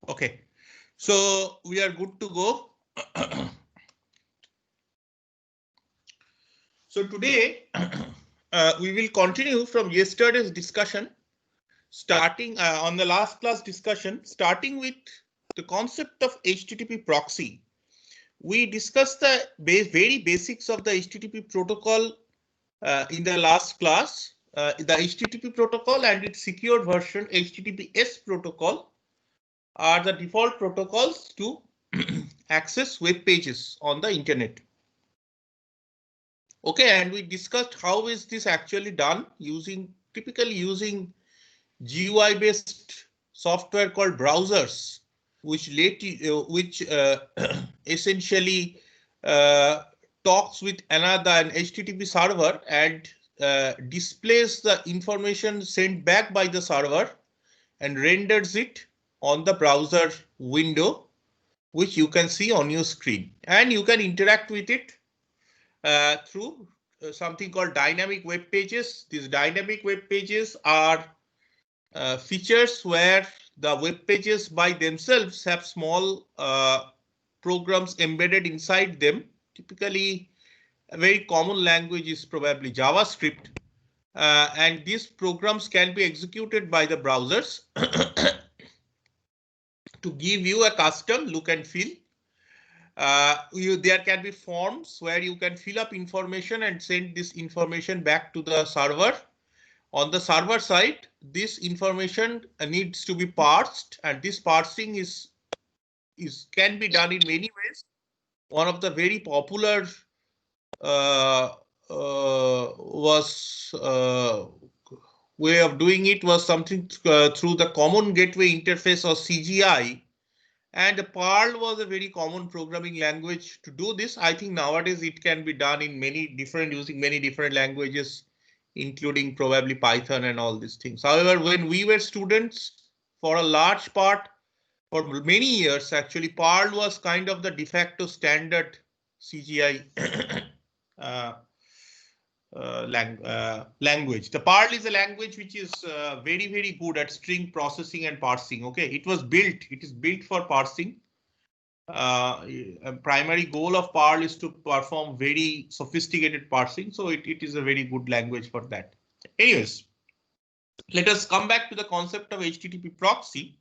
Okay, so we are good to go. So today we will continue from yesterday's discussion, starting on the last class discussion, starting with the concept of HTTP proxy. We discussed the very basics of the HTTP protocol in the last class. The HTTP protocol and its secured version HTTPS protocol are the default protocols to access web pages on the internet. Okay, and we discussed how is this actually done typically using GUI based software called browsers, which essentially uh, talks with an HTTP server and displays the information sent back by the server and renders it on the browser window, which you can see on your screen, and you can interact with it through something called dynamic web pages. These dynamic web pages are features where the web pages by themselves have small programs embedded inside them. Typically, a very common language is probably JavaScript, and these programs can be executed by the browsers to give you a custom look and feel. There can be forms where you can fill up information and send this information back to the server. On the server side, this information needs to be parsed, and this parsing can be done in many ways. One of the very popular uh, was way of doing it was something through the Common Gateway Interface, or CGI. And Perl was a very common programming language to do this. I think nowadays it can be done in using many different languages, including probably Python and all these things. However, when we were students, for a large part, for many years, actually, Perl was kind of the de facto standard CGI uh, language. The Perl is a language which is very good at string processing and parsing. Okay, it is built for parsing. A primary goal of Perl is to perform very sophisticated parsing, so it is a very good language for that. Anyways, let us come back to the concept of HTTP proxy.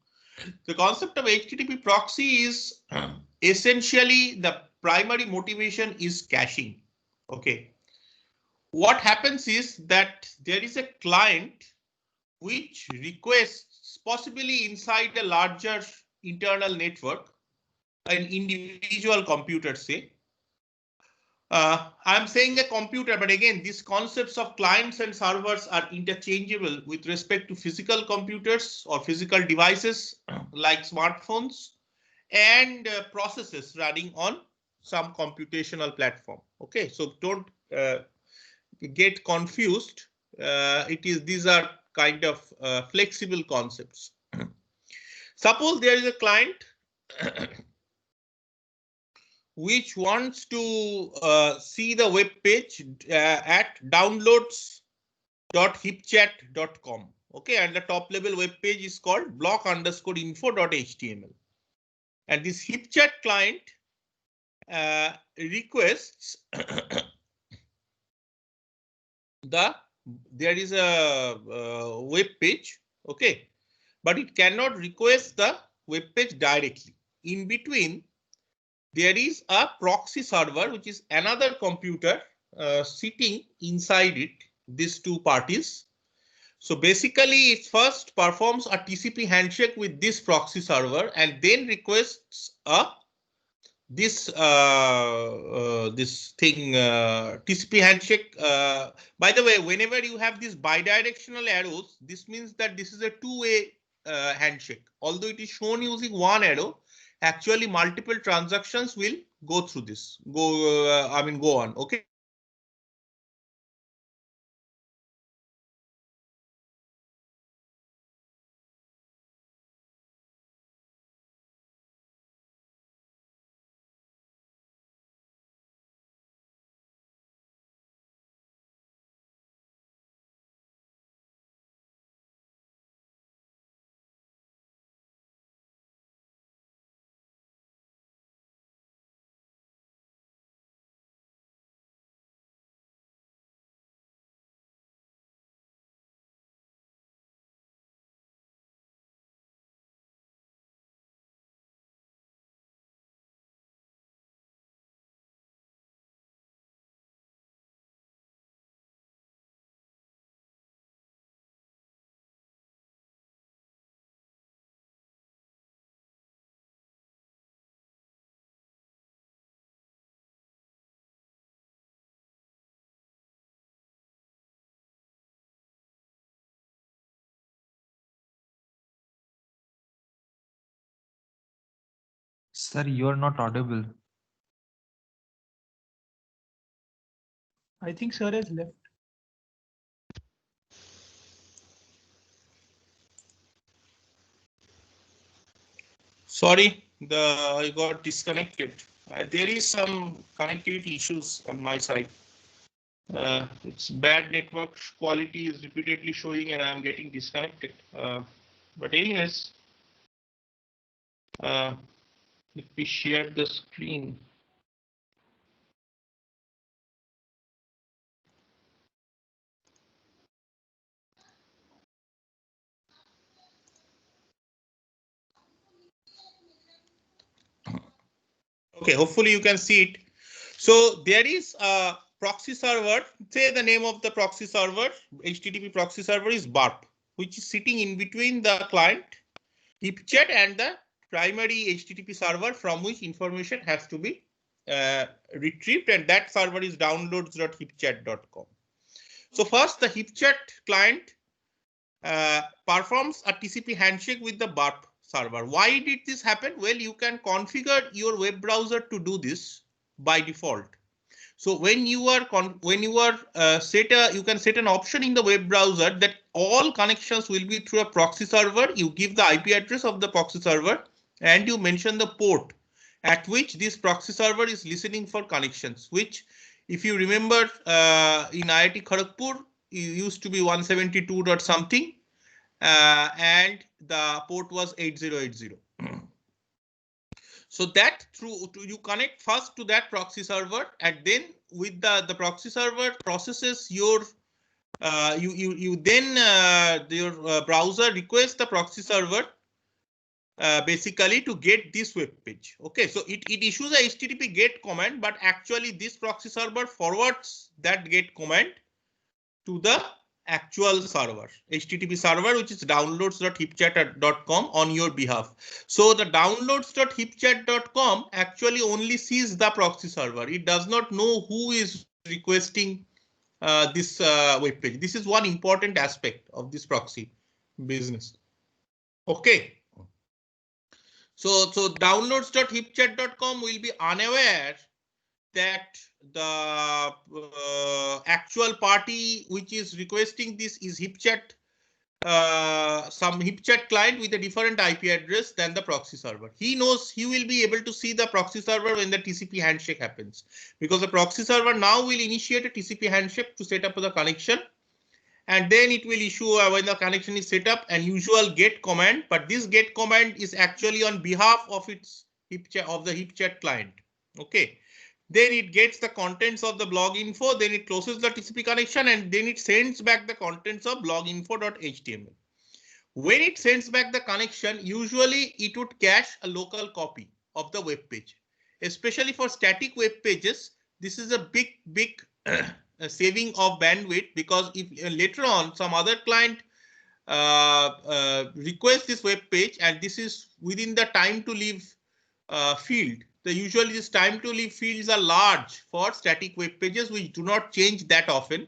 The concept of HTTP proxy is essentially the primary motivation is caching. Okay. What happens is that there is a client which requests, possibly inside a larger internal network, an individual computer, say. I'm saying a computer, but again, these concepts of clients and servers are interchangeable with respect to physical computers or physical devices like smartphones and processes running on some computational platform. Okay, so don't get confused. These are kind of flexible concepts. Suppose there is a client which wants to see the web page at downloads.hipchat.com. Okay, and the top level web page is called block_info.html. And this HipChat client requests there is a web page, okay, but it cannot request the web page directly. In between, there is a proxy server, which is another computer sitting inside it, these two parties. So basically, it first performs a TCP handshake with this proxy server and then requests this thing TCP handshake. By the way, whenever you have these bidirectional arrows, this means that this is a two-way handshake. Although it is shown using one arrow, actually multiple transactions will go through this. Go on. Okay. Sir, you are not audible. I think sir has left. Sorry, I got disconnected. There is some connectivity issues on my side. It's bad network quality is repeatedly showing, and I'm getting disconnected. But anyways, if we share the screen. Okay, hopefully you can see it. So there is a proxy server. Say the name of the proxy server, HTTP proxy server is BARP, which is sitting in between the client HipChat and the primary HTTP server from which information has to be retrieved, and that server is downloads.hipchat.com. So first, the HipChat client performs a TCP handshake with the BARP server. Why did this happen? Well, you can configure your web browser to do this by default. So when you are you can set an option in the web browser that all connections will be through a proxy server. You give the IP address of the proxy server and you mention the port at which this proxy server is listening for connections, which if you remember in IIT Kharagpur, it used to be 172 dot something and the port was 8080. So that you connect first to that proxy server, and then with the proxy server processes your you then your browser requests the proxy server basically to get this web page. Okay, so it issues a HTTP GET command, but actually this proxy server forwards that GET command to the actual server, HTTP server, which is downloads.hipchat.com on your behalf. So the downloads.hipchat.com actually only sees the proxy server. It does not know who is requesting this web page. This is one important aspect of this proxy business. Okay. So downloads.hipchat.com will be unaware that the actual party which is requesting this is HipChat, some HipChat client with a different IP address than the proxy server. He knows he will be able to see the proxy server when the TCP handshake happens, because the proxy server now will initiate a TCP handshake to set up the connection, and then it will issue when the connection is set up an usual GET command, but this GET command is actually on behalf of its HipChat, of the HipChat client. Okay. Then it gets the contents of the blog info, then it closes the TCP connection, and then it sends back the contents of bloginfo.html. When it sends back the connection, usually it would cache a local copy of the web page. Especially for static web pages, this is a big saving of bandwidth, because if later on some other client requests this web page and this is within the time to live field, usually this time to live fields are large for static web pages which do not change that often.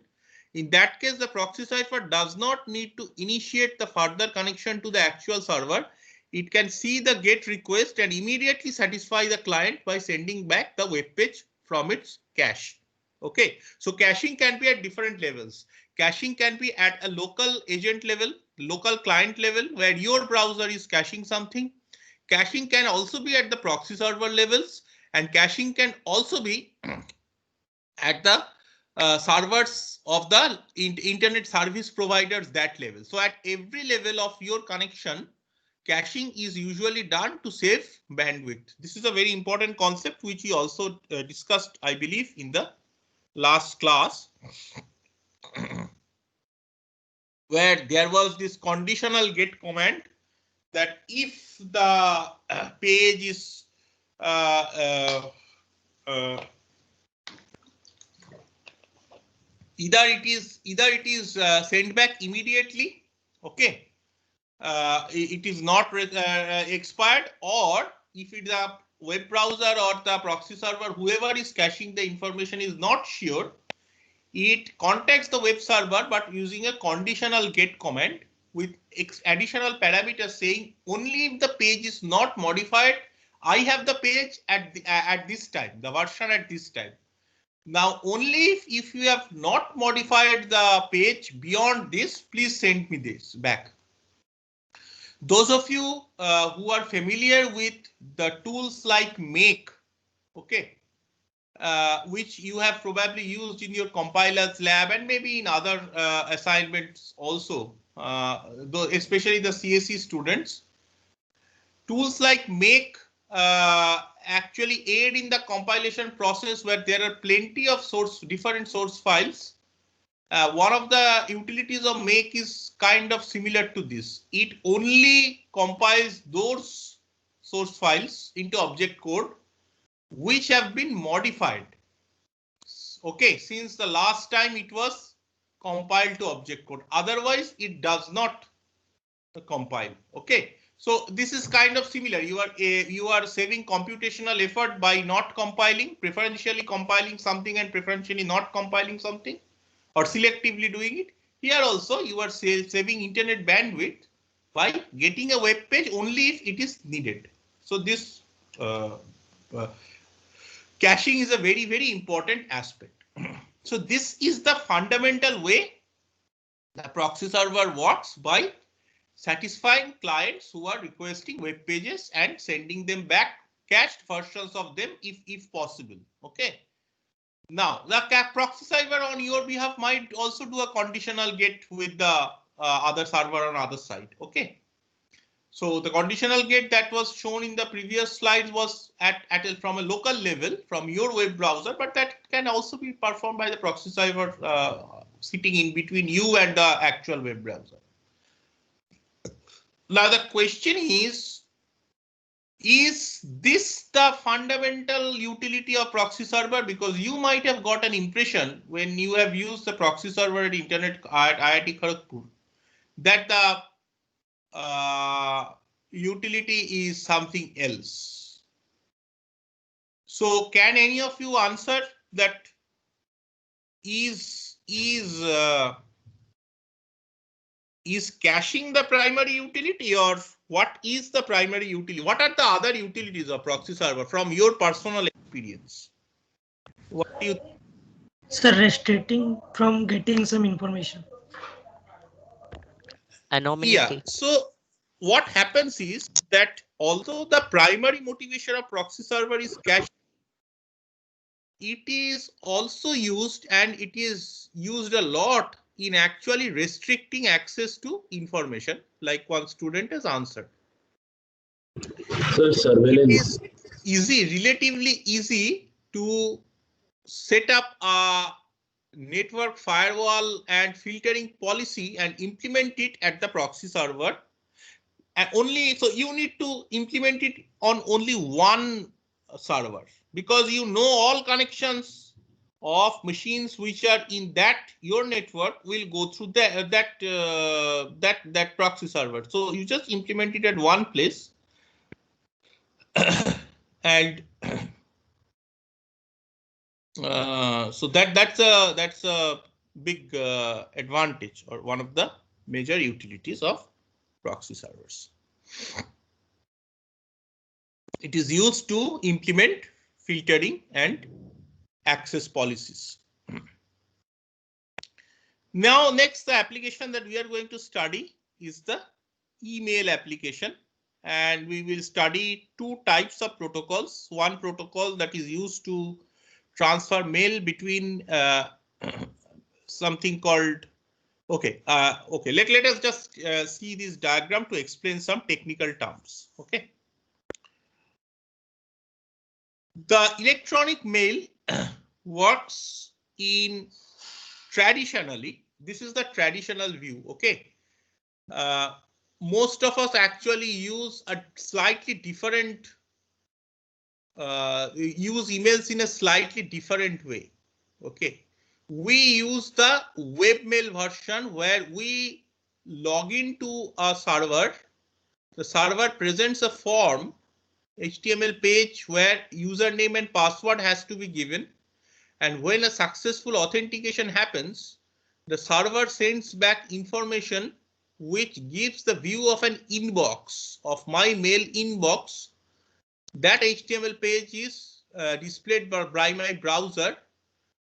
In that case, the proxy server does not need to initiate the further connection to the actual server. It can see the GET request and immediately satisfy the client by sending back the web page from its cache. Okay, so caching can be at different levels. Caching can be at a local agent level, local client level, where your browser is caching something. Caching can also be at the proxy server levels, and caching can also be at the servers of the internet service providers, that level. So at every level of your connection, caching is usually done to save bandwidth. This is a very important concept which we also discussed, I believe, in the last class, where there was this conditional GET command that if the page is either it is sent back immediately, okay, it is not expired, or if it's a web browser or the proxy server, whoever is caching the information is not sure, it contacts the web server but using a conditional GET command with additional parameters saying only if the page is not modified, I have the page at this time, the version at this time. Now, only if you have not modified the page beyond this, please send me this back. Those of you who are familiar with the tools like Make, okay, which you have probably used in your compilers lab and maybe in other assignments also, though especially the CSE students. Tools like Make actually aid in the compilation process where there are plenty of different source files. One of the utilities of Make is kind of similar to this. It only compiles those source files into object code which have been modified. Okay, since the last time it was compiled to object code. Otherwise, it does not compile. Okay, so this is kind of similar. You are saving computational effort by not compiling, preferentially compiling something and preferentially not compiling something, or selectively doing it. Here also you are saving internet bandwidth by getting a web page only if it is needed. So this caching is a very, very important aspect. So this is the fundamental way the proxy server works, by satisfying clients who are requesting web pages and sending them back cached versions of them if possible. Okay. Now, the proxy server on your behalf might also do a conditional get with the other server on other side. Okay. So the conditional get that was shown in the previous slides was from a local level from your web browser, but that can also be performed by the proxy server sitting in between you and the actual web browser. Now the question is this the fundamental utility of proxy server? Because you might have got an impression when you have used the proxy server at IIT Kharagpur that the utility is something else. So can any of you answer that? Is caching the primary utility, or what is the primary utility? What are the other utilities of proxy server from your personal experience? What do you think? Sir, restricting from getting some information. Yeah, Anonymity. so what happens is that although the primary motivation of proxy server is caching, it is also used, and it is used a lot in actually restricting access to information, like one student has answered. So surveillance. It is relatively easy to set up a network firewall and filtering policy and implement it at the proxy server. And so you need to implement it on only one server, because you know all connections of machines which are in your network will go through that proxy server. So you just implement it at one place. And so that's a big advantage, or one of the major utilities of proxy servers. It is used to implement filtering and access policies. Now, next, the application that we are going to study is the email application. And we will study two types of protocols. One protocol that is used to transfer mail between something called, okay, let us just see this diagram to explain some technical terms. Okay. The electronic mail works in traditionally, this is the traditional view. Okay. Most of us actually use a slightly different, use emails in a slightly different way. Okay. We use the webmail version where we log into a server. The server presents a form, HTML page, where username and password has to be given. And when a successful authentication happens, the server sends back information which gives the view of an inbox, of my mail inbox, that HTML page is displayed by my browser.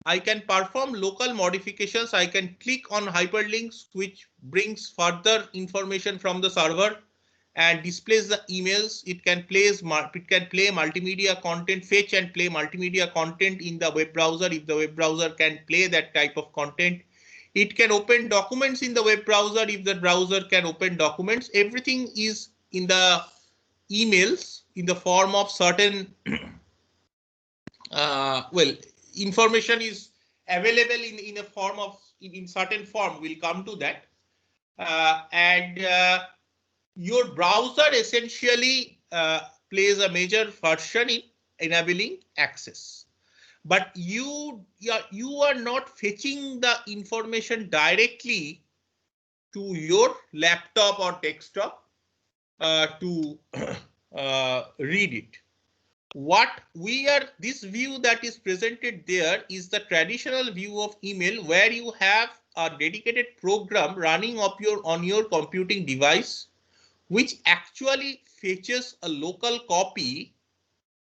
I can perform local modifications. I can click on hyperlinks, which brings further information from the server and displays the emails. It can play multimedia content, fetch and play multimedia content in the web browser if the web browser can play that type of content. It can open documents in the web browser if the browser can open documents. Everything is in the emails in the form of certain information is available in a form of in certain form. We'll come to that. And your browser essentially plays a major function in enabling access. But you are not fetching the information directly to your laptop or desktop to read it. What we are, this view that is presented there is the traditional view of email, where you have a dedicated program running on your computing device, which actually fetches a local copy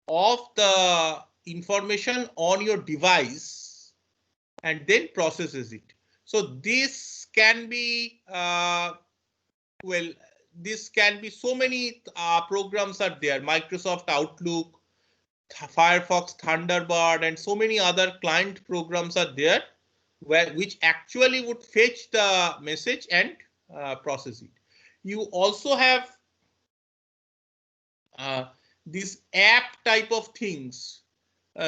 of the information on your device and then processes it. So this can be this can be so many programs are there. Microsoft Outlook, Firefox, Thunderbird, and so many other client programs are there which actually would fetch the message and process it. You also have this app type of things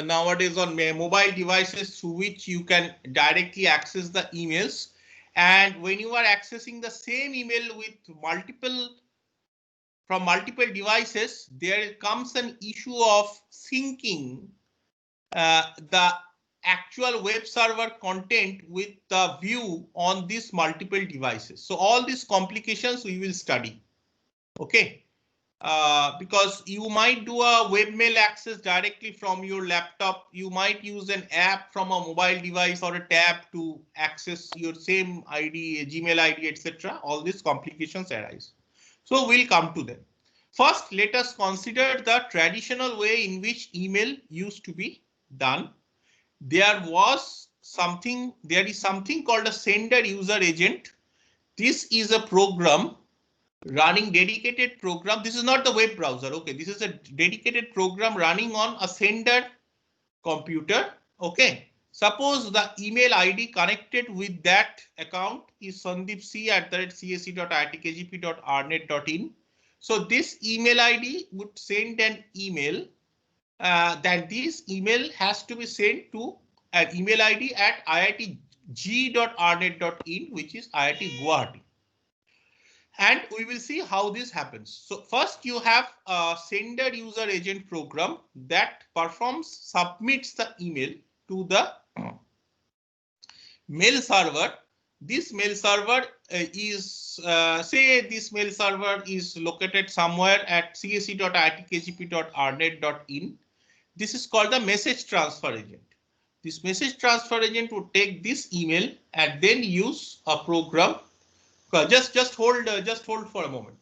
nowadays on mobile devices through which you can directly access the emails. And when you are accessing the same email with from multiple devices, there comes an issue of syncing the actual web server content with the view on these multiple devices. So all these complications we will study. Okay. Because you might do a webmail access directly from your laptop. You might use an app from a mobile device or a tab to access your same ID, Gmail ID, etc. All these complications arise. So we'll come to them. First, let us consider the traditional way in which email used to be done. There is something called a sender user agent. This is a program running dedicated program. This is not the web browser. Okay, this is a dedicated program running on a sender computer. Okay, suppose the email ID connected with that account is sandeepc@csc.itkgp.rnet.in. So this email ID would send an email. That this email has to be sent to an email ID at iitg.rnet.in, which is IIT Guwahati. And we will see how this happens. So first you have a sender user agent program that submits the email to the mail server. This mail server is this mail server is located somewhere at csc.itkgp.rnet.in. This is called the message transfer agent. This message transfer agent would take this email and then use a program. Just hold for a moment.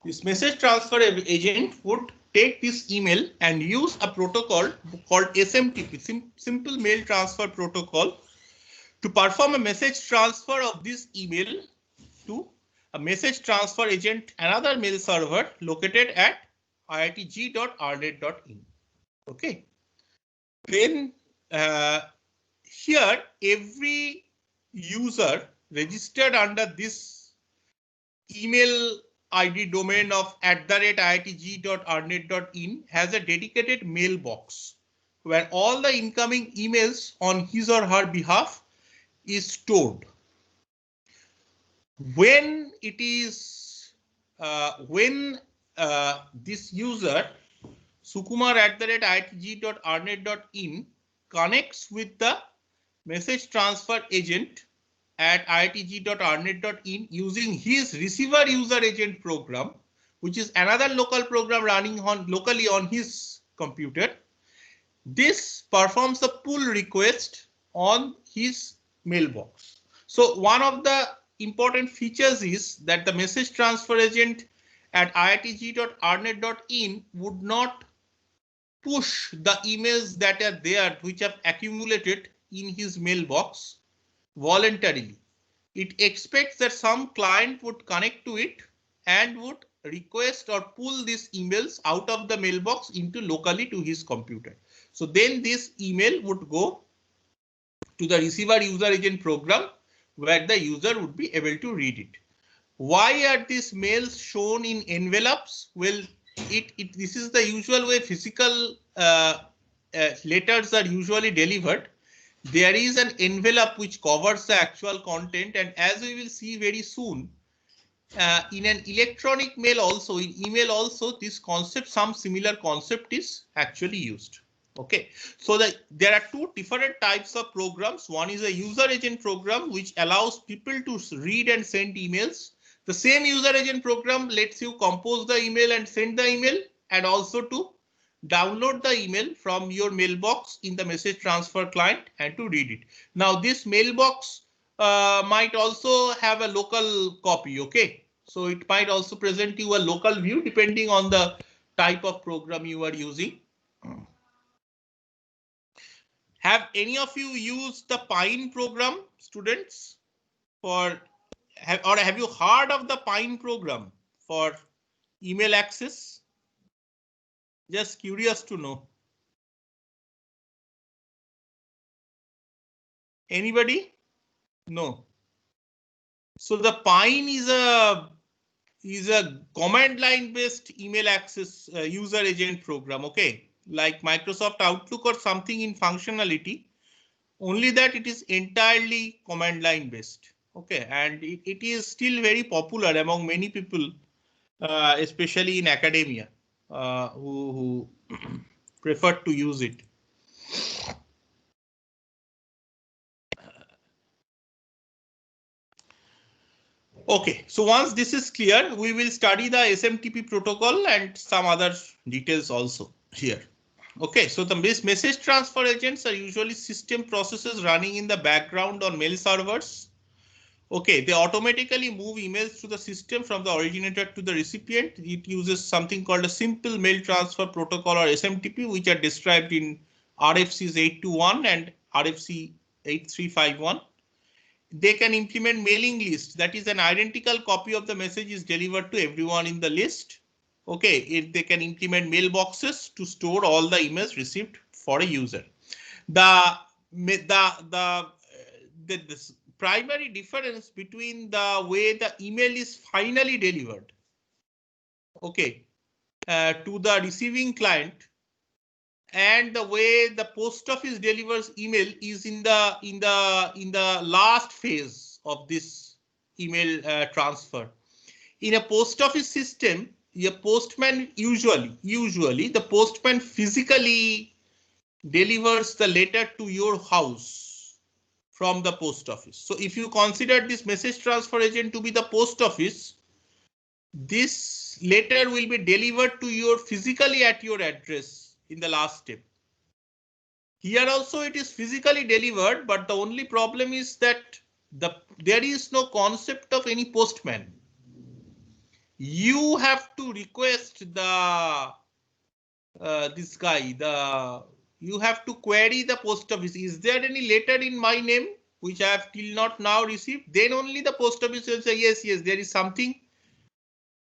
This message transfer agent would take this email and use a protocol called SMTP, Simple Mail Transfer Protocol, to perform a message transfer of this email to a message transfer agent, another mail server located at iitg.rnet.in. Okay. Then here every user registered under this email ID domain of @iitg.rnet.in has a dedicated mailbox where all the incoming emails on his or her behalf is stored. When it is this user sukumar@iitg.rnet.in connects with the message transfer agent, iitg.arnet.in using his receiver user agent program, which is another local program running locally on his computer. This performs a pull request on his mailbox. So one of the important features is that the message transfer agent at iitg.arnet.in would not push the emails that are there which have accumulated in his mailbox voluntarily. It expects that some client would connect to it and would request or pull these emails out of the mailbox into locally to his computer. So then this email would go to the receiver user agent program where the user would be able to read it. Why are these mails shown in envelopes? Well, this is the usual way physical letters are usually delivered. There is an envelope which covers the actual content, and as we will see very soon, in an electronic mail also, in email also, this concept, some similar concept is actually used. Okay, so there are two different types of programs. One is a user agent program which allows people to read and send emails. The same user agent program lets you compose the email and send the email, and also to download the email from your mailbox in the message transfer client and to read it. Now this mailbox might also have a local copy. Okay, so it might also present you a local view depending on the type of program you are using. Have any of you used the Pine program, students? Or have you heard of the Pine program for email access? Just curious to know. Anybody? No. So the Pine is a command line based email access user agent program. Okay, like Microsoft Outlook or something in functionality, only that it is entirely command line based. Okay, and it is still very popular among many people, especially in academia, who prefer to use it. Okay, so once this is clear, we will study the SMTP protocol and some other details also here. Okay, so the message transfer agents are usually system processes running in the background on mail servers. Okay, they automatically move emails through the system from the originator to the recipient. It uses something called a simple mail transfer protocol or SMTP, which are described in RFCs 821 and RFC 8351. They can implement mailing lists, that is an identical copy of the message is delivered to everyone in the list. Okay, they can implement mailboxes to store all the emails received for a user. The primary difference between the way the email is finally delivered, okay, to the receiving client and the way the post office delivers email is in the last phase of this email transfer. In a post office system, a postman usually the postman physically delivers the letter to your house from the post office. So if you consider this message transfer agent to be the post office, this letter will be delivered to you physically at your address in the last step. Here also it is physically delivered, but the only problem is that there is no concept of any postman. You have to request the you have to query the post office. Is there any letter in my name which I have till not now received? Then only the post office will say yes, there is something.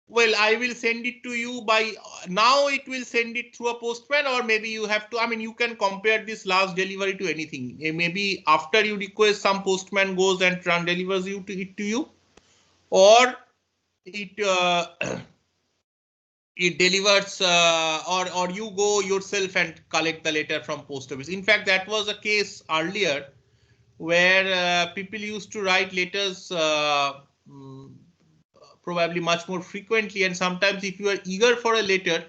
Well, I will send it to you by now. It will send it through a postman, or maybe you have to. I mean, you can compare this last delivery to anything. Maybe after you request, some postman goes and delivers it to you, or it it delivers or you go yourself and collect the letter from post office. In fact, that was a case earlier where people used to write letters probably much more frequently, and sometimes if you are eager for a letter,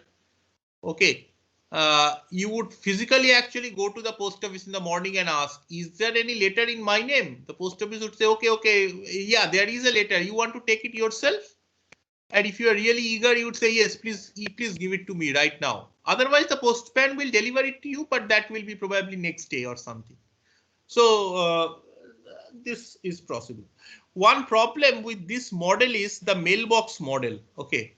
okay, you would physically actually go to the post office in the morning and ask, is there any letter in my name? The post office would say, okay, yeah, there is a letter. You want to take it yourself? And if you are really eager, you would say, yes, please give it to me right now. Otherwise, the postman will deliver it to you, but that will be probably next day or something. So this is possible. One problem with this model is the mailbox model. Okay.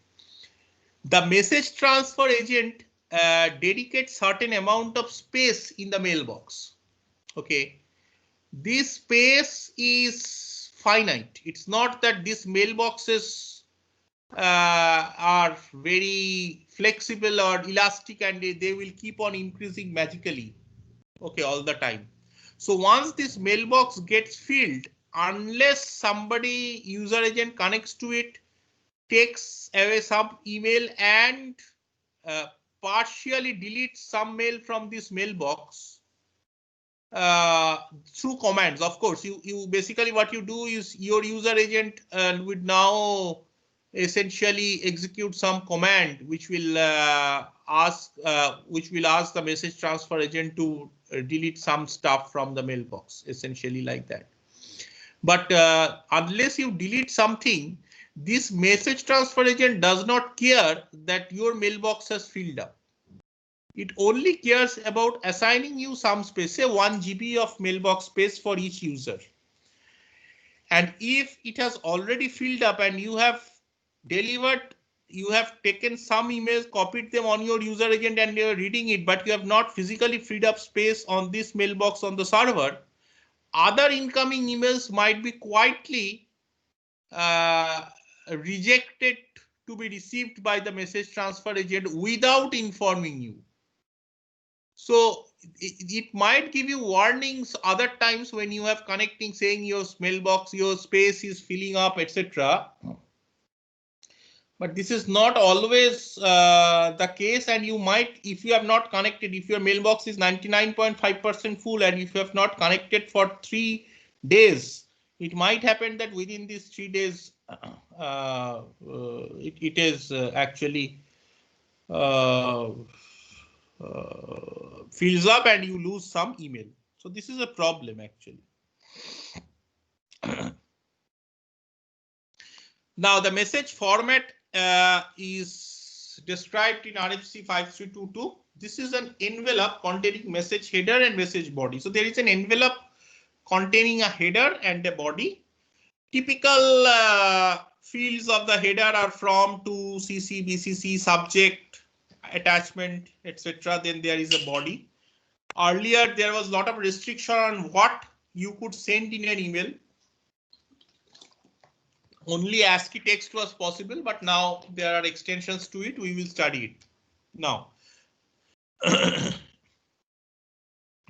The message transfer agent dedicates certain amount of space in the mailbox. Okay. This space is finite. It's not that these mailboxes are very flexible or elastic and they will keep on increasing magically. Okay, all the time. So once this mailbox gets filled, unless somebody user agent connects to it, takes away some email and partially deletes some mail from this mailbox through commands. Of course, you basically what you do is your user agent would now essentially execute some command which will ask the message transfer agent to delete some stuff from the mailbox, essentially like that. But unless you delete something, this message transfer agent does not care that your mailbox has filled up. It only cares about assigning you some space, say 1 GB of mailbox space for each user. And if it has already filled up and you have delivered, you have taken some emails, copied them on your user agent and you are reading it, but you have not physically freed up space on this mailbox on the server, other incoming emails might be quietly rejected to be received by the message transfer agent without informing you. So it might give you warnings other times when you have connecting saying your mailbox, your space is filling up, etc. But this is not always the case, and you might, if you have not connected, if your mailbox is 99.5% full and if you have not connected for 3 days, it might happen that within these 3 days it is actually fills up and you lose some email. So this is a problem actually. Now the message format is described in RFC 5322. This is an envelope containing message header and message body. So there is an envelope containing a header and a body. Typical fields of the header are from, to, CC, BCC, subject, attachment, etc. Then there is a body. Earlier there was a lot of restriction on what you could send in an email. Only ASCII text was possible, but now there are extensions to it. We will study it now.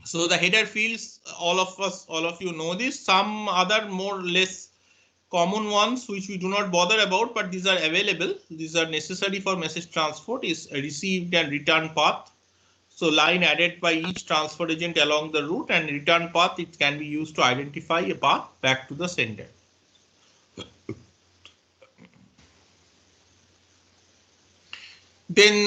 So the header fields, all of you know this. Some other more or less common ones which we do not bother about, but these are available. These are necessary for message transport is received and return path. So line added by each transfer agent along the route, and return path, it can be used to identify a path back to the sender. Then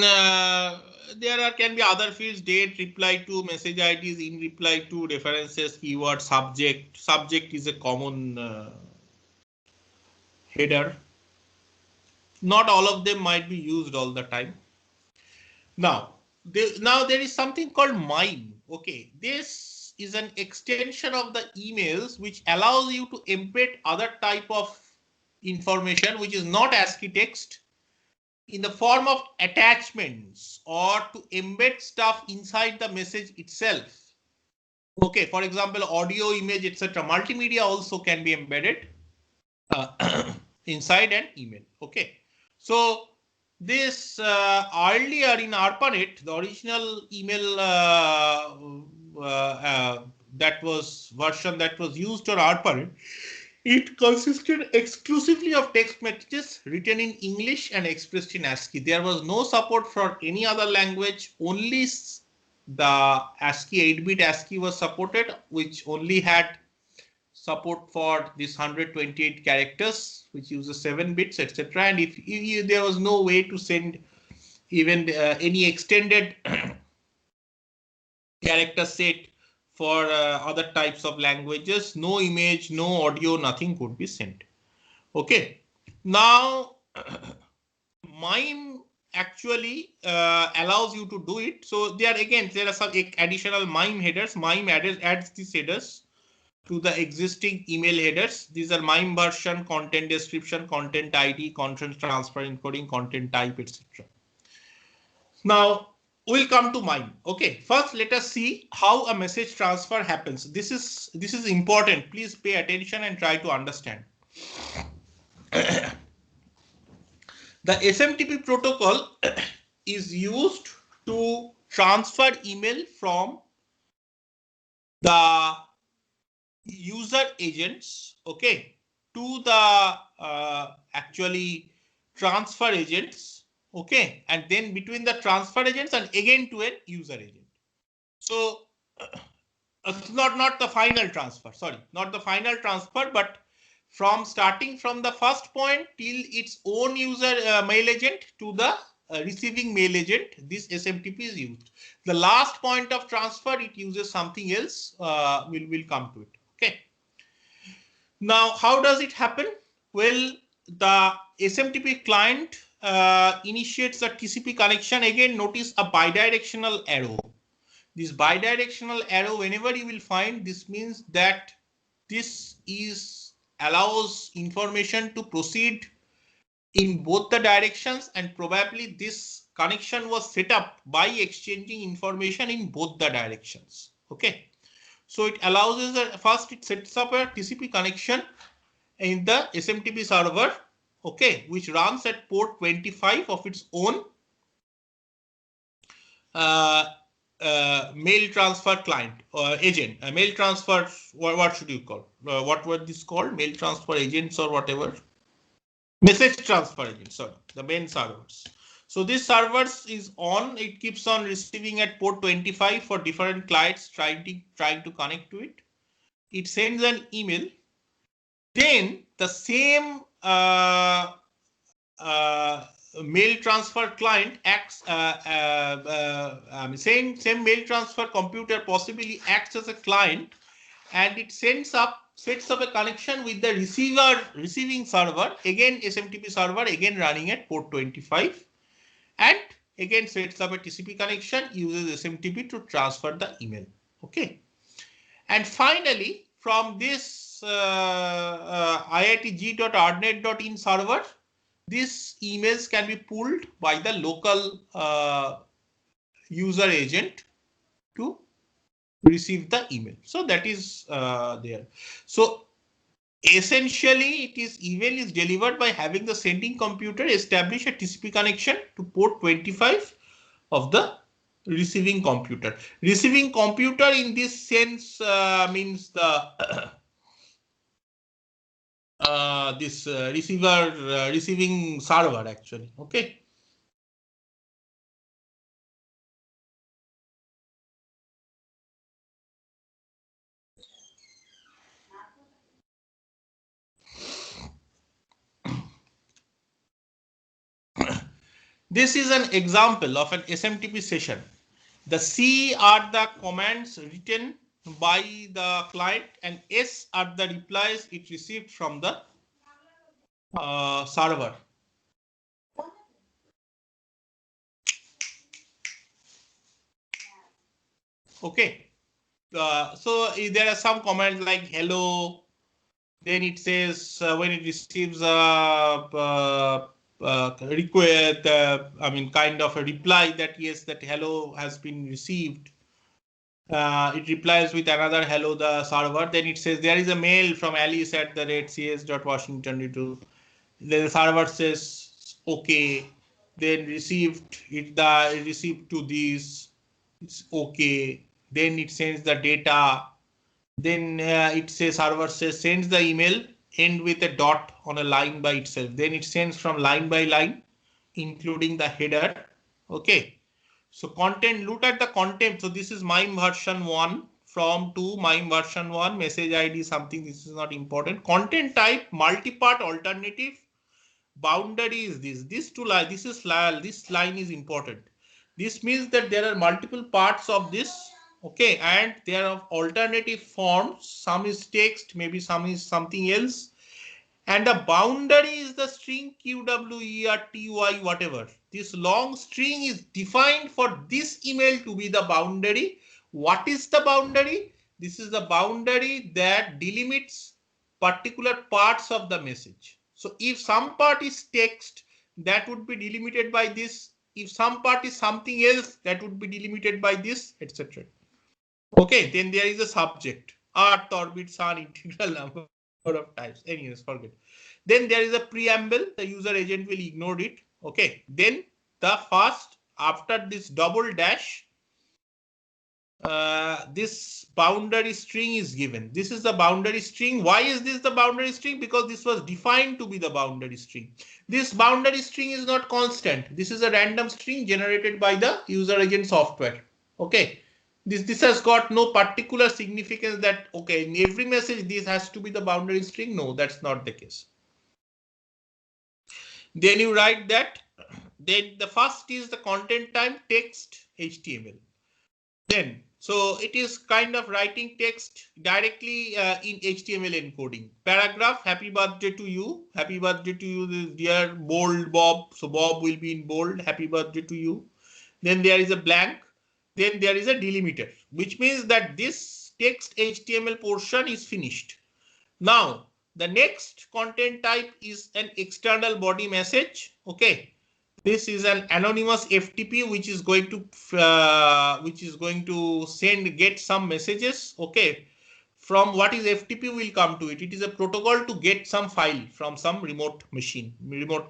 there can be other fields: date, reply to, message IDs, in reply to, references, keyword, subject. Subject is a common header. Not all of them might be used all the time. Now there is something called MIME. Okay, this is an extension of the emails which allows you to embed other type of information which is not ASCII text in the form of attachments, or to embed stuff inside the message itself. Okay, for example, audio, image, etc. Multimedia also can be embedded inside an email. Okay, so this earlier in ARPANET, the original email that was version that was used on ARPANET, it consisted exclusively of text messages written in English and expressed in ASCII. There was no support for any other language. Only the ASCII 8-bit ASCII was supported, which only had support for this 128 characters, which uses 7 bits, etc. And if there was no way to send even any extended character set for other types of languages. No image, no audio, nothing could be sent. Okay. Now, MIME actually allows you to do it. So there are some additional MIME headers. MIME adds these headers to the existing email headers. These are MIME version, content description, content ID, content transfer encoding, content type, etc. Now we'll come to MIME. Okay, first let us see how a message transfer happens. This is important. Please pay attention and try to understand. The SMTP protocol is used to transfer email from the user agents, okay, to the actually transfer agents, okay, and then between the transfer agents and again to an user agent. So not the final transfer, sorry, not the final transfer, but from starting from the first point till its own user mail agent to the receiving mail agent, this SMTP is used. The last point of transfer, it uses something else. We'll come to it. Okay. Now, how does it happen? Well, the SMTP client initiates a TCP connection. Again, notice a bidirectional arrow. This bidirectional arrow, whenever you will find, this means that this allows information to proceed in both the directions, and probably this connection was set up by exchanging information in both the directions. Okay. So it allows us first it sets up a TCP connection in the SMTP server, okay, which runs at port 25 of its own mail transfer client or agent. Mail transfer, what should you call? What were this called? Mail transfer agents or whatever. Message transfer agent, sorry, the main servers. So this servers is on, it keeps on receiving at port 25 for different clients trying to connect to it. It sends an email. Then the same mail transfer client acts, same mail transfer computer possibly acts as a client, and it sets up a connection with the receiving server, again SMTP server, again running at port 25, and again sets up a TCP connection, uses SMTP to transfer the email. Okay, and finally from this iitg.rnet.in server, these emails can be pulled by the local user agent to receive the email. So that is there. So essentially, email is delivered by having the sending computer establish a TCP connection to port 25 of the receiving computer. Receiving computer in this sense means the receiving server actually. Okay. This is an example of an SMTP session. The C are the commands written by the client, and S are the replies it received from the server. Okay. So there are some commands like hello. Then it says when it receives a request, kind of a reply that yes, that hello has been received. It replies with another hello, the server. Then it says there is a mail from alice@cs.washington. Then the server says okay. Then received to this. It's okay. Then it sends the data. Then it says server says sends the email, end with a dot on a line by itself. Then it sends from line by line, including the header. Okay. So content, look at the content. So this is MIME version 1 from 2, MIME version 1, message ID something. This is not important. Content type, multi-part alternative. Boundary is this. This line is important. This means that there are multiple parts of this Okay, and there are alternative forms. Some is text, maybe some is something else. And the boundary is the string QWERTY, whatever. This long string is defined for this email to be the boundary. What is the boundary? This is the boundary that delimits particular parts of the message. So if some part is text, that would be delimited by this. If some part is something else, that would be delimited by this, etc. Okay, then there is a subject. Earth, orbit, sun, integral number of times. Anyways, forget. Then there is a preamble. The user agent will ignore it. Okay. Then the first, after this double dash, this boundary string is given. This is the boundary string. Why is this the boundary string? Because this was defined to be the boundary string. This boundary string is not constant. This is a random string generated by the user agent software. Okay. This has got no particular significance that, okay, in every message, this has to be the boundary string. No, that's not the case. Then you write that. Then the first is the content type text HTML. Then, so it is kind of writing text directly in HTML encoding. Paragraph, happy birthday to you. Happy birthday to you, dear bold Bob. So Bob will be in bold. Happy birthday to you. Then there is a blank. Then there is a delimiter, which means that this text HTML portion is finished. Now, the next content type is an external body message. Okay. This is an anonymous FTP which is going to get some messages. Okay. From what is FTP, we'll come to it. It is a protocol to get some file from some remote machine, remote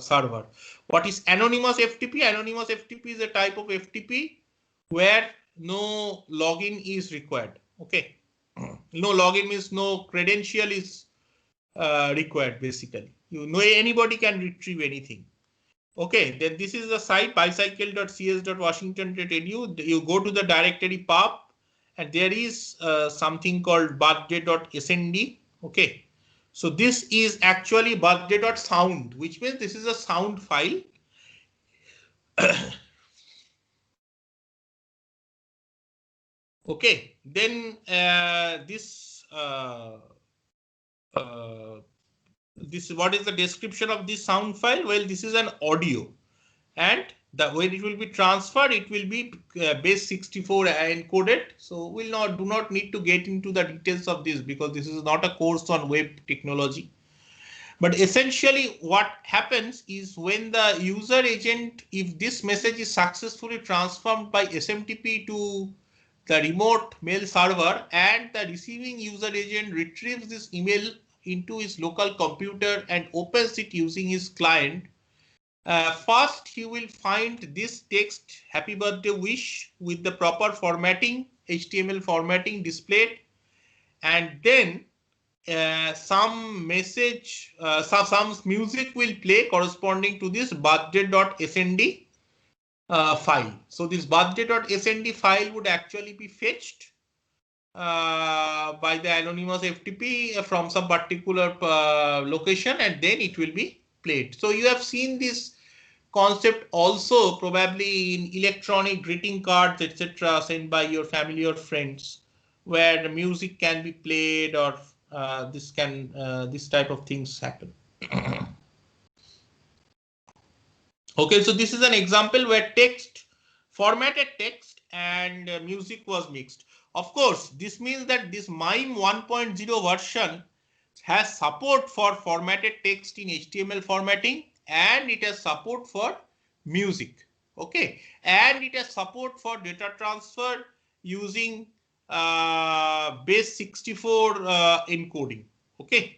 server. What is anonymous FTP? Anonymous FTP is a type of FTP where no login is required. Okay. No login means no credential is required, basically. You know, anybody can retrieve anything. Okay, then this is the site bicycle.cs.washington.edu. You go to the directory pub and there is something called birthday.snd. Okay, so this is actually birthday.sound, which means this is a sound file. Okay, then this what is the description of this sound file? Well, this is an audio, and the way it will be transferred, it will be base 64 encoded. So we'll do not need to get into the details of this because this is not a course on web technology. But essentially what happens is when the user agent, if this message is successfully transformed by SMTP to the remote mail server and the receiving user agent retrieves this email into his local computer and opens it using his client, first he will find this text happy birthday wish with the proper formatting, HTML formatting displayed, and then some message, some music will play corresponding to this birthday.snd file. So this birthday.snd file would actually be fetched by the anonymous FTP from some particular location, and then it will be played. So you have seen this concept also probably in electronic greeting cards, etc., sent by your family or friends, where the music can be played or this type of things happen. Okay, so this is an example where formatted text and music was mixed. Of course, this means that this MIME 1.0 version has support for formatted text in HTML formatting, and it has support for music. Okay, and it has support for data transfer using base 64 encoding. Okay.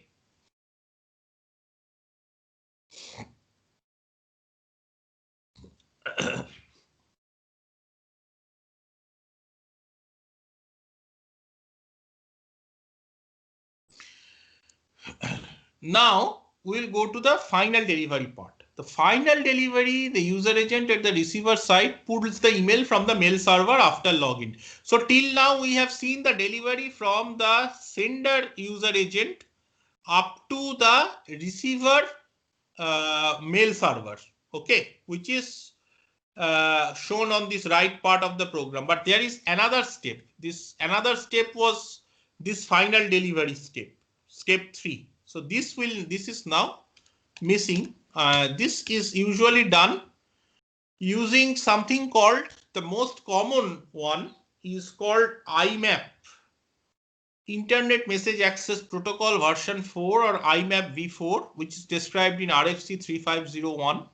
Now we'll go to the final delivery part. The final delivery, the user agent at the receiver side pulls the email from the mail server after login. So till now we have seen the delivery from the sender user agent up to the receiver mail server. Okay, which is shown on this right part of the program, but there is another step. This another step was this final delivery step, step 3. So this is now missing. This is usually done using something called, the most common one is called IMAP, Internet Message Access Protocol version 4 or IMAP v4, which is described in RFC 3501.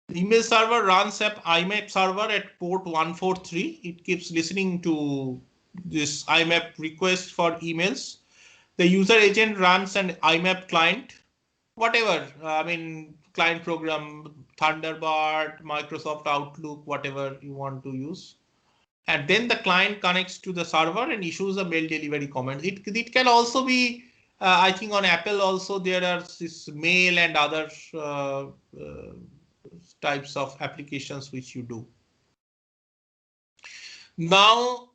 The email server runs at IMAP server at port 143. It keeps listening to this IMAP request for emails. The user agent runs an IMAP client, whatever, client program, Thunderbird, Microsoft Outlook, whatever you want to use. And then the client connects to the server and issues a mail delivery command. It can also be, I think on Apple also there are this mail and other types of applications which you do. Now,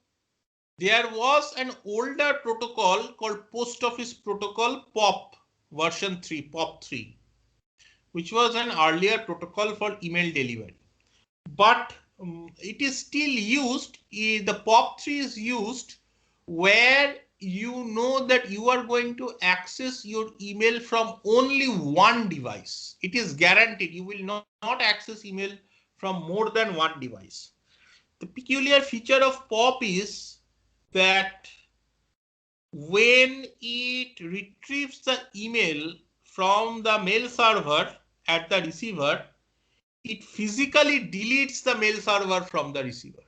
there was an older protocol called Post Office Protocol POP version 3, POP 3, which was an earlier protocol for email delivery. But it is still used. The POP 3 is used where you know that you are going to access your email from only one device. It is guaranteed you will not access email from more than one device. The peculiar feature of POP is that when it retrieves the email from the mail server at the receiver, it physically deletes the mail server from the receiver,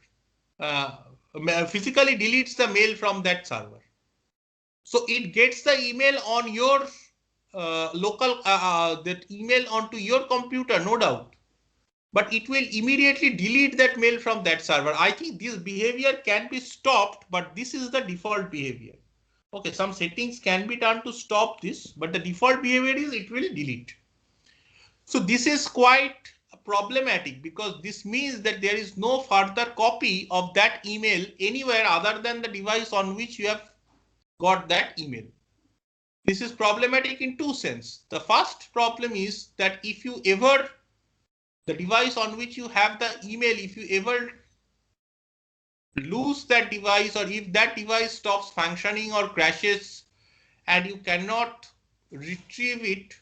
physically deletes the mail from that server. So it gets the email on your local, that email onto your computer, no doubt, but it will immediately delete that mail from that server. I think this behavior can be stopped, but this is the default behavior. Okay, some settings can be done to stop this, but the default behavior is it will delete. So this is quite problematic because this means that there is no further copy of that email anywhere other than the device on which you have got that email. This is problematic in two senses. The first problem is that if you ever, the device on which you have the email, if you ever lose that device, or if that device stops functioning or crashes and you cannot retrieve it,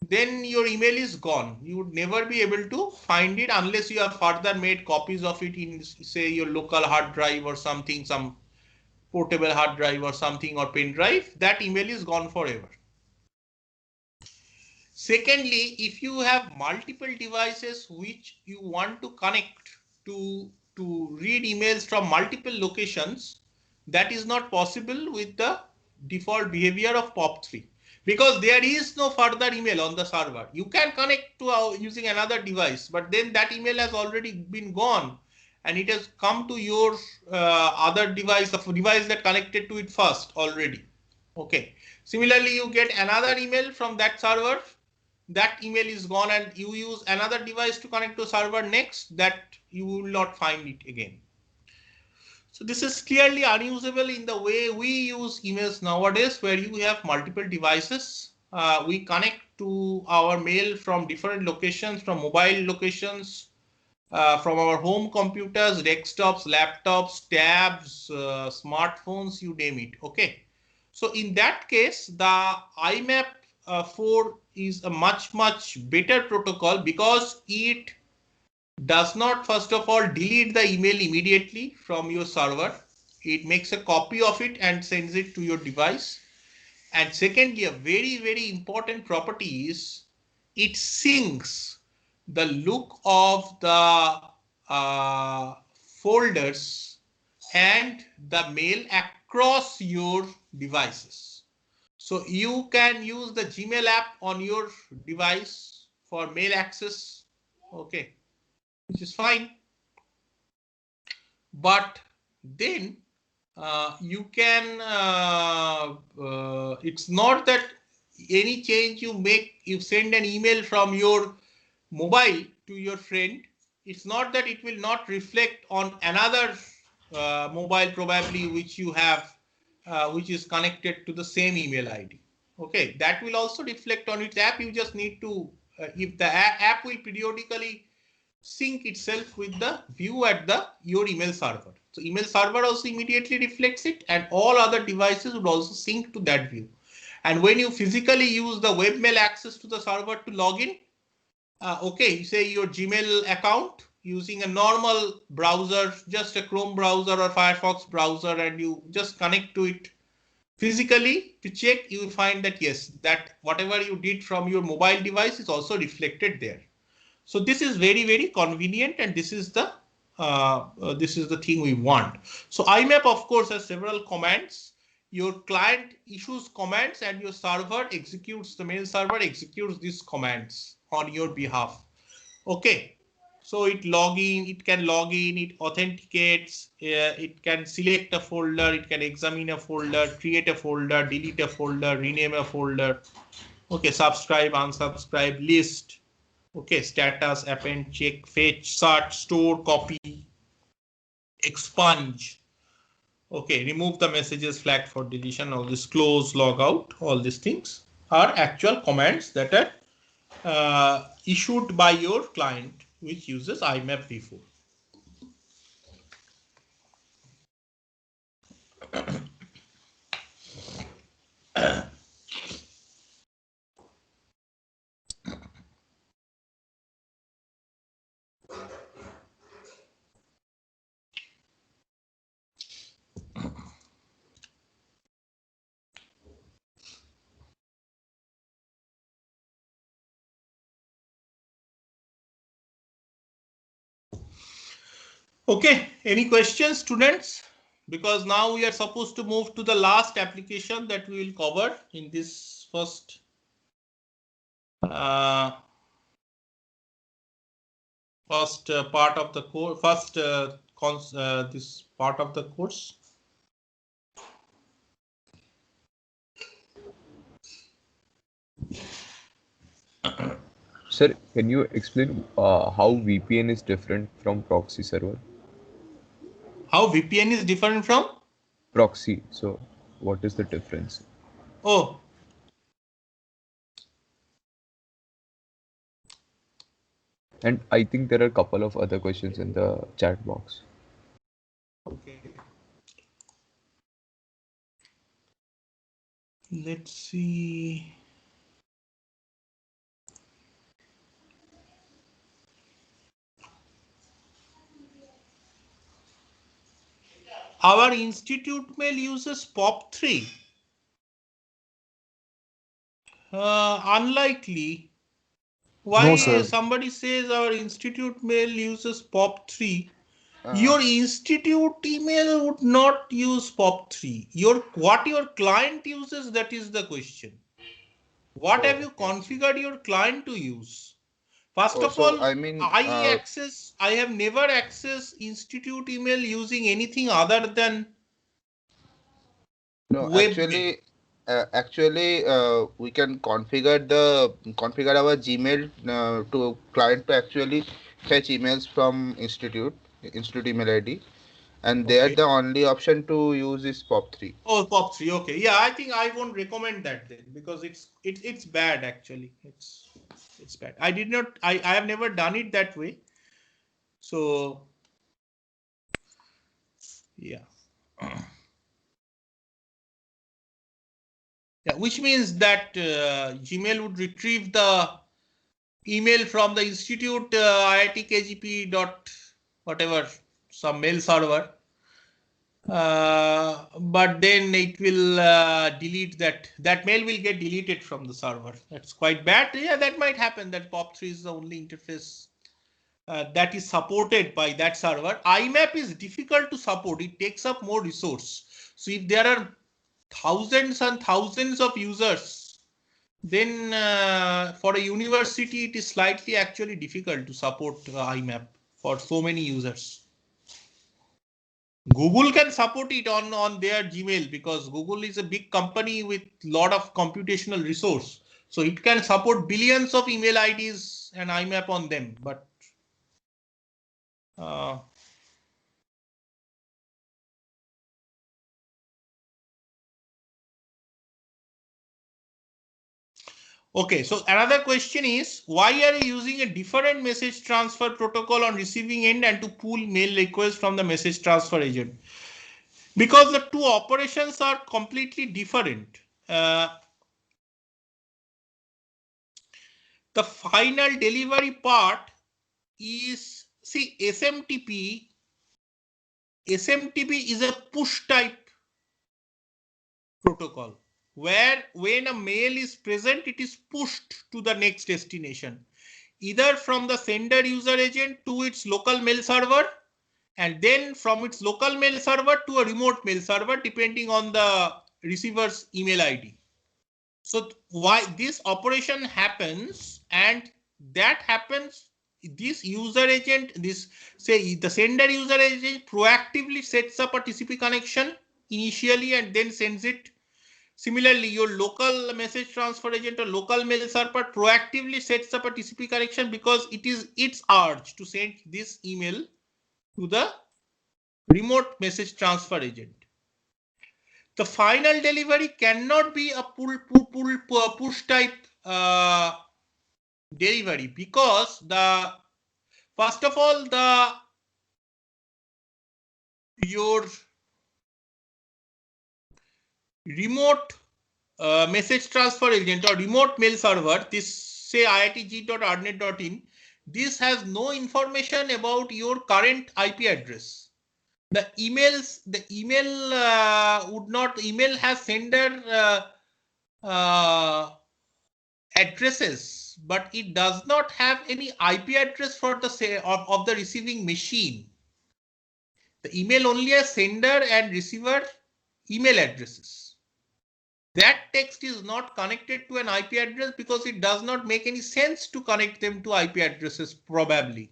then your email is gone. You would never be able to find it unless you have further made copies of it in, say, your local hard drive or something, some portable hard drive or something, or pen drive. That email is gone forever. Secondly, if you have multiple devices which you want to connect to read emails from multiple locations, that is not possible with the default behavior of POP3. Because there is no further email on the server. You can connect to using another device, but then that email has already been gone and it has come to your other device, the device that connected to it first already. Okay. Similarly, you get another email from that server. That email is gone and you use another device to connect to server next, that you will not find it again. So this is clearly unusable in the way we use emails nowadays, where you have multiple devices. We connect to our mail from different locations, from mobile locations, from our home computers, desktops, laptops, tabs, smartphones, you name it. Okay. So in that case, the IMAP 4 is a much better protocol because it does not, first of all, delete the email immediately from your server. It makes a copy of it and sends it to your device. And secondly, a very important property is it syncs the look of the folders and the mail across your devices. So you can use the Gmail app on your device for mail access. Okay, which is fine. But then you can, it's not that any change you make, you send an email from your mobile to your friend, it's not that it will not reflect on another mobile probably which you have, which is connected to the same email ID. Okay, that will also reflect on its app. You just need to, if the app will periodically sync itself with the view at your email server. So email server also immediately reflects it, and all other devices would also sync to that view. And when you physically use the webmail access to the server to log in, okay, say your Gmail account using a normal browser, just a Chrome browser or Firefox browser, and you just connect to it physically to check, you will find that yes, that whatever you did from your mobile device is also reflected there. So this is very, very convenient, and this is the thing we want. So IMAP, of course, has several commands. Your client issues commands, and your server executes, the mail server executes these commands on your behalf. Okay. So it can log in, it authenticates, it can select a folder, it can examine a folder, create a folder, delete a folder, rename a folder. Okay, subscribe, unsubscribe, list. Okay, status, append, check, fetch, search, store, copy, expunge. Okay, remove the messages flagged for deletion, all this, close, log out, all these things are actual commands that are issued by your client, which uses IMAP v4. Okay, any questions, students? Because now we are supposed to move to the last application that we will cover in this first part of the course, this part of the course. Sir, can you explain how VPN is different from proxy server? How VPN is different from Proxy. So, what is the difference? Oh, And I think there are a couple of other questions in the chat box. okay. Let's see. Our institute mail uses POP3. Unlikely. Why No, sir. somebody says our institute mail uses POP3? Uh, Your institute email would not use POP3. What your client uses, that is the question. What have you configured your client to use? First of so all, I mean, I have never accessed institute email using anything other than no, webmail. we can configure our Gmail to client to actually fetch emails from institute email ID, and there Okay. the only option to use is POP3. Oh, POP3. Okay. Yeah, I think I won't recommend that then, because it's bad actually. It's bad. I have never done it that way. So yeah. Yeah, which means that Gmail would retrieve the email from the institute IIT KGP dot whatever, some mail server, but then it will delete that mail will get deleted from the server. That's quite bad. Yeah, that might happen. That POP3 is the only interface that is supported by that server. IMAP is difficult to support. It takes up more resource. So if there are thousands and thousands of users, then for a university it is slightly actually difficult to support IMAP for so many users. Google can support it on their Gmail, because Google is a big company with lot of computational resource. So it can support billions of email IDs and IMAP on them. But Okay, so another question is, why are you using a different message transfer protocol on receiving end and to pull mail requests from the message transfer agent? Because the two operations are completely different. The final delivery part is, see, SMTP is a push type protocol where when a mail is present, it is pushed to the next destination, either from the sender user agent to its local mail server, and then from its local mail server to a remote mail server, depending on the receiver's email ID. So why this operation happens, and that happens, this user agent, this say the sender user agent proactively sets up a TCP connection initially and then sends it. Similarly, your local message transfer agent or local mail server proactively sets up a TCP connection because it is its urge to send this email to the remote message transfer agent. The final delivery cannot be a push type delivery because the first of all your remote message transfer agent or remote mail server, this say iitg.arnet.in, this has no information about your current IP address. The email would not, email has sender addresses, but it does not have any IP address for the of the receiving machine. The email only has sender and receiver email addresses. That text is not connected to an IP address because it does not make any sense to connect them to IP addresses, probably.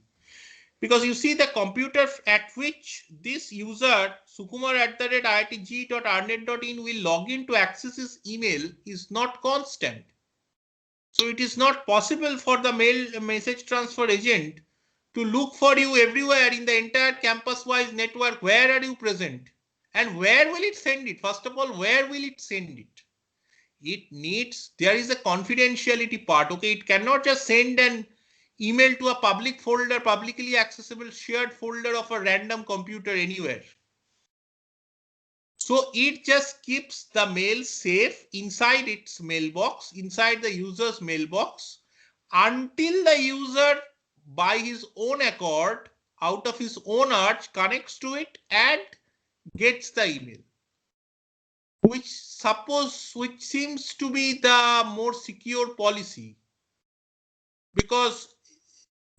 Because you see, the computer at which this user sukumar@iitg.arnet.in will log in to access his email is not constant. So it is not possible for the mail message transfer agent to look for you everywhere in the entire campus-wise network. Where are you present? And where will it send it? First of all, where will it send it? It needs, there is a confidentiality part. Okay, it cannot just send an email to a public folder, publicly accessible shared folder of a random computer anywhere. So it just keeps the mail safe inside its mailbox, inside the user's mailbox, until the user by his own accord, out of his own urge, connects to it and gets the email. Which seems to be the more secure policy, because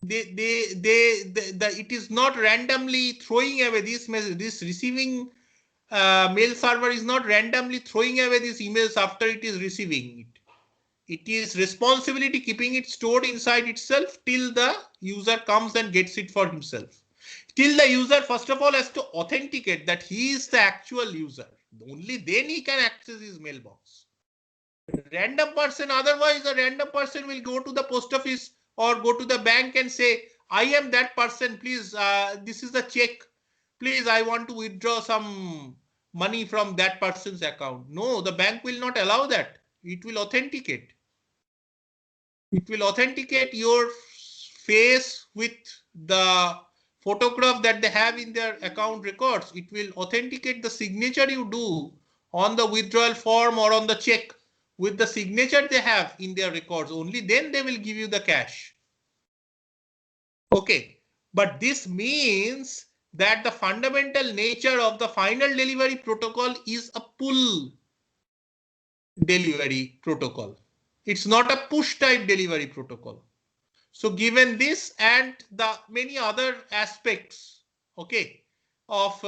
it is not randomly throwing away this message. This receiving mail server is not randomly throwing away these emails after it is receiving it. It is responsibility keeping it stored inside itself till the user comes and gets it for himself. Till the user first of all has to authenticate that he is the actual user. Only then he can access his mailbox. Random person, otherwise a random person will go to the post office or go to the bank and say, I am that person, please, this is the check. Please, I want to withdraw some money from that person's account. No, the bank will not allow that. It will authenticate. It will authenticate your face with the photograph that they have in their account records. It will authenticate the signature you do on the withdrawal form or on the check with the signature they have in their records. Only then they will give you the cash. Okay, but this means that the fundamental nature of the final delivery protocol is a pull delivery protocol. It's not a push type delivery protocol. So given this and the many other aspects, okay, of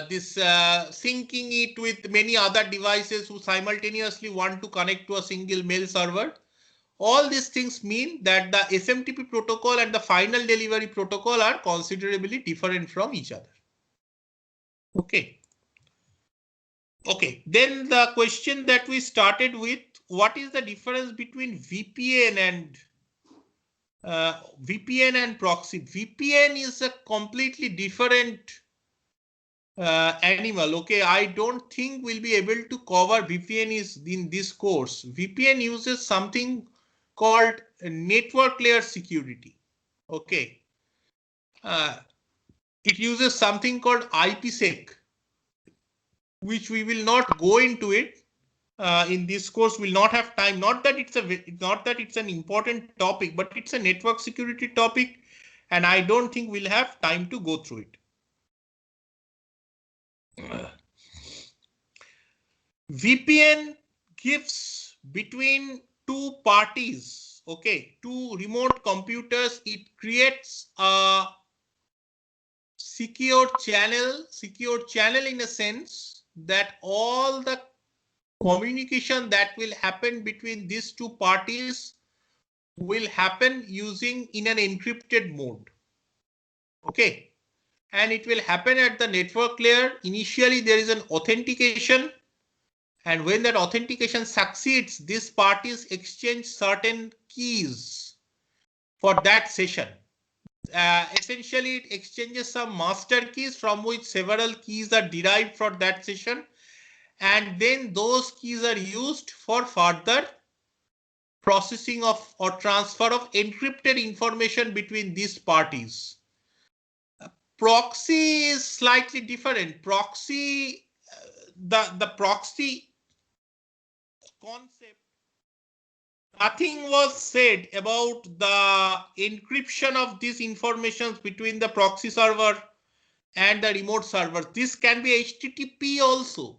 this syncing it with many other devices who simultaneously want to connect to a single mail server, all these things mean that the SMTP protocol and the final delivery protocol are considerably different from each other. Okay. Okay, then the question that we started with, what is the difference between VPN and proxy? VPN is a completely different animal. Okay, I don't think we'll be able to cover VPN is in this course. VPN uses something called network layer security. Okay, it uses something called IPsec, which we will not go into it in this course. We'll not have time. Not that it's an important topic, but it's a network security topic, and I don't think we'll have time to go through it. VPN gives between two parties, okay, two remote computers. It creates a secure channel in a sense that all the communication that will happen between these two parties will happen using in an encrypted mode. Okay, and it will happen at the network layer. Initially, there is an authentication. And when that authentication succeeds, these parties exchange certain keys for that session. Essentially, it exchanges some master keys from which several keys are derived for that session. And then those keys are used for further processing of or transfer of encrypted information between these parties. Proxy is slightly different. Proxy, the proxy concept, nothing was said about the encryption of these informations between the proxy server and the remote server. This can be HTTP also.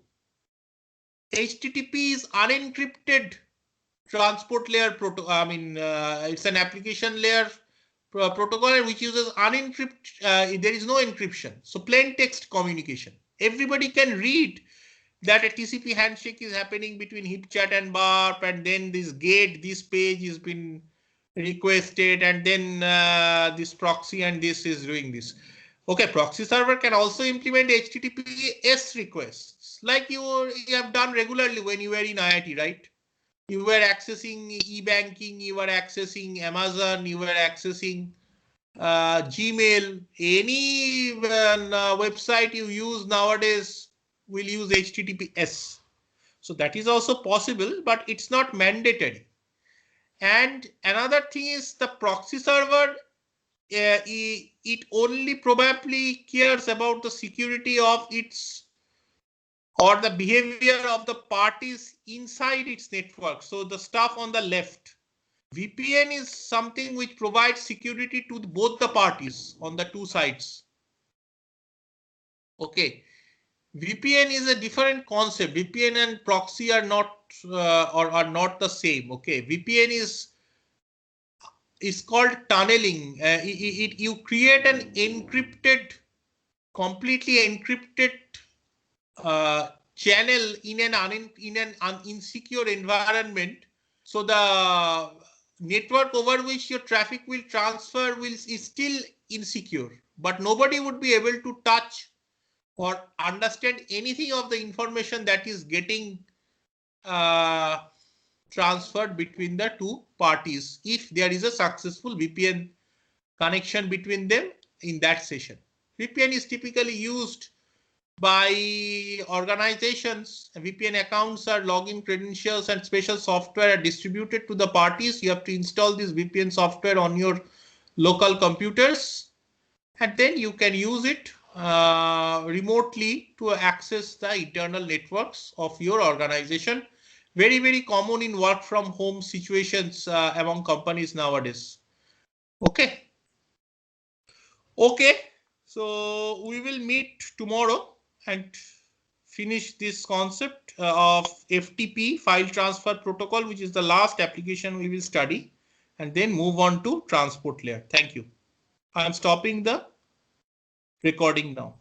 HTTP is unencrypted transport layer protocol. I mean, it's an application layer protocol which uses unencrypted. There is no encryption. So plain text communication. Everybody can read that a TCP handshake is happening between HipChat and Barp, and then this GET, this page has been requested, and then this proxy and this is doing this. Okay, proxy server can also implement HTTPS requests like you have done regularly when you were in IIT, right? You were accessing e-banking, you were accessing Amazon, you were accessing Gmail, any website you use nowadays will use HTTPS. So that is also possible, but it's not mandatory. And another thing is the proxy server, it only probably cares about the security of its or the behavior of the parties inside its network. So the stuff on the left. VPN is something which provides security to both the parties on the two sides. Okay. VPN is a different concept. VPN and proxy are not or are not the same. Okay, VPN is called tunneling. You create an encrypted, completely encrypted channel in an insecure environment. So the network over which your traffic will transfer is still insecure, but nobody would be able to touch or understand anything of the information that is getting transferred between the two parties if there is a successful VPN connection between them in that session. VPN is typically used by organizations. VPN accounts are login credentials and special software are distributed to the parties. You have to install this VPN software on your local computers, and then you can use it remotely to access the internal networks of your organization. Very, very common in work from home situations among companies nowadays. Okay. Okay. So we will meet tomorrow and finish this concept of FTP, file transfer protocol, which is the last application we will study, and then move on to transport layer. Thank you. I'm stopping the recording now.